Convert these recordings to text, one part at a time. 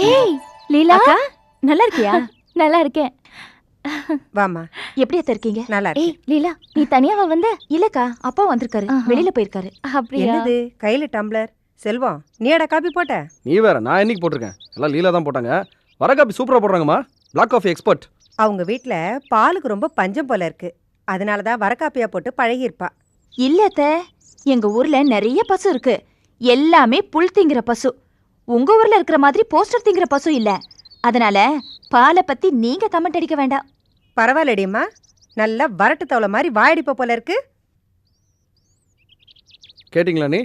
ஏய் லீலா, நல்லா இருக்கியா? நல்லா இருக்கேன். வாமா. எப்படி இருக்கீங்க? நல்லா ஏய் லீலா, நீ தனியாவா வந்த? இல்லக்கா, அப்பா வந்திருக்காரு, வெளியில போயிருக்காரு. அப்படியா? என்னது கையில டம்ளர்? செல்வம், நீடா காபி போட்ட? நீ வேற, நான் என்னைக்கு போட்டிருக்கேன்? எல்லாம் லீலா தான் போட்டாங்க. வர காபி சூப்பரா போடுறாங்கம்மா. Black coffee expert. அவங்க வீட்ல பாலுக்கு ரொம்ப பஞ்சம் போல இருக்கு. அதனாலதான் வர காப்பியா போட்டு பழகிருப்பா. இல்லத்த, எங்க ஊர்ல நிறைய பசு இருக்கு. எல்லாமே புல் திங்கிற பசு. உங்க ஊர்ல இருக்கிற மாதிரி போஸ்டர் திங்கிற பசு இல்ல. அதனால பாலை பத்தி நீங்க கமெண்ட் அடிக்க வேண்டாம். பரவாயில்லடியம்மா, நல்லா வரட்டு தவளை மாதிரி வாயடிப்ப போல இருக்கு. கேட்டிங்களா நீ?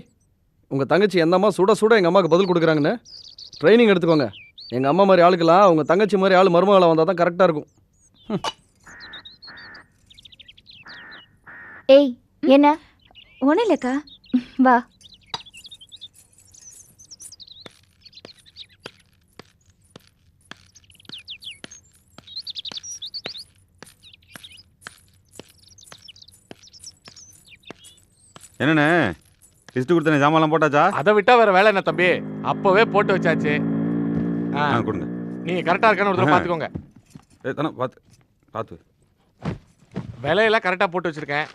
உங்கள் தங்கச்சி எந்த அம்மா சுட சுட எங்கள் அம்மாவுக்கு பதில் கொடுக்குறாங்கன்னு ட்ரைனிங் எடுத்துக்கோங்க. எங்கள் அம்மா மாதிரி ஆளுக்கெல்லாம் உங்கள் தங்கச்சி மாதிரி ஆள் மருமகளை வந்தால் தான் கரெக்டாக இருக்கும். ஏய் என்ன? ஒன்றும் இல்லைக்கா, வா. என்னண்ணே, லிஸ்ட் கொடுத்தனே, ஜாமான்லாம் போட்டாச்சா? அதை விட்டா வேற வேலை என்ன தம்பி? அப்பவே போட்டு வச்சாச்சு. கொடுங்க. நீங்க கரெக்டா இருக்கான்னு ஒரு தடவை பாத்துக்கோங்க. தானே பார்த்து விலையெல்லாம் கரெக்டா போட்டு வச்சிருக்கேன்.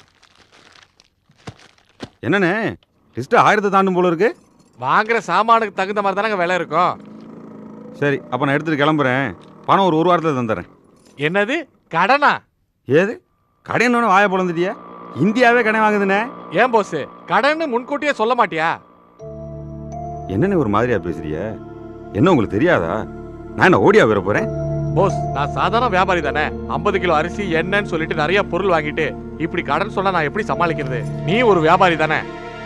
என்னண்ணே, லிஸ்ட்டு 1000 தாண்டும் போல இருக்கு. வாங்குற சாமானுக்கு தகுந்த மாதிரி தானே விலை இருக்கும். சரி, அப்போ நான் எடுத்துட்டு கிளம்புறேன். பணம் ஒரு வாரத்தில் தந்துடுறேன். என்னது கடனா? ஏது கடைன்னு வாயை பொழந்துட்டியா? இந்தியாவே கடை வாங்குதுண்ணே. ஏன் போஸ், கடன்னு முன்கூட்டியே சொல்ல மாட்டியா? என்னண்ணே ஒரு மாதிரியா பேசுறிய? என்ன உங்களுக்கு தெரியாதா? நான் என்ன ஓடியா வர போறேன்? போஸ், நான் சாதாரண வியாபாரி தானே. 50 கிலோ அரிசி என்னன்னு சொல்லிட்டு நிறைய பொருள் வாங்கிட்டு இப்படி கடன் சொன்னா நான் எப்படி சமாளிக்கிறது? நீ ஒரு வியாபாரி தானே,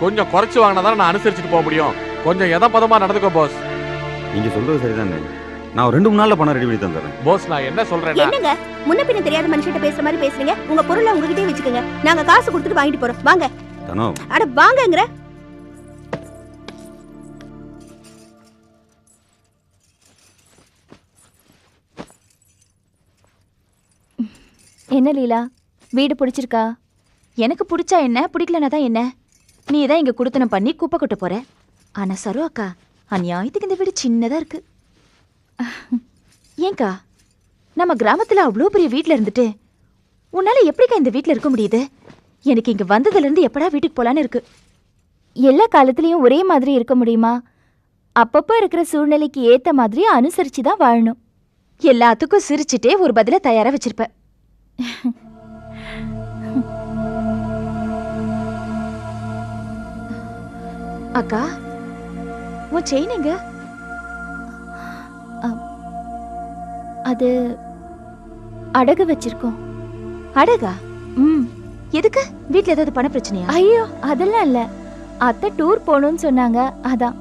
கொஞ்சம் குறைச்சு வாங்கினா தானே நான் அனுசரிச்சுட்டு போக முடியும். கொஞ்சம் எதப்பதமா நடந்துக்கோ போஸ். நீங்க சொல்றது சரிதானே. நான் 2-3 நாள்ல பணம் ரெடி பண்ணி தந்துடுறேன். போஸ், நான் என்ன சொல்றேன்? என்னங்க முன்ன பின்ன தெரியாத மனுஷிட்ட பேசுற மாதிரி பேசுறீங்க? உங்க பொருளை உங்ககிட்டயே வச்சுக்கோங்க. நாங்க காசு கொடுத்துட்டு வாங்கிட்டு போறோம். வாங்க. தனோ, அட வாங்கங்கற. என்ன லீலா, வீடு பிடிச்சிருக்கா? எனக்கு பிடிச்சா என்ன, பிடிக்கலனா தான் என்ன? நீ தான் இங்க குடுத்தனம் பண்ணி குப்பை கொட்ட போற. ஆனா சரு அக்கா, அநியாயத்துக்கு இந்த வீடு சின்னதா இருக்கு. ஏங்கா, நம்ம கிராமத்துல அவ்வளோ பெரிய வீட்டுல இருந்துட்டு உன்னால எப்படிக்கா இந்த வீட்டுல இருக்க முடியுது? எனக்கு இங்க வந்ததுல இருந்து எப்படா வீட்டுக்கு போலான்னு இருக்கு. எல்லா காலத்துலயும் ஒரே மாதிரி இருக்க முடியுமா? அப்பப்போ இருக்கிற சூழ்நிலைக்கு ஏத்த மாதிரி அனுசரிச்சு தான் வாழணும். எல்லாத்துக்கும் சிரிச்சுட்டே ஒரு பதில தயாரா வச்சிருப்ப. அக்கா, உன் செயின் எங்க? அது அடகு வச்சிருக்கோம். அடகா? எதுக்கு? வீட்ல ஏதாவது பண பிரச்சனையா? ஐயோ அதெல்லாம் இல்ல, அத்தை டூர் போகணும்னு சொன்னாங்க, அதான்.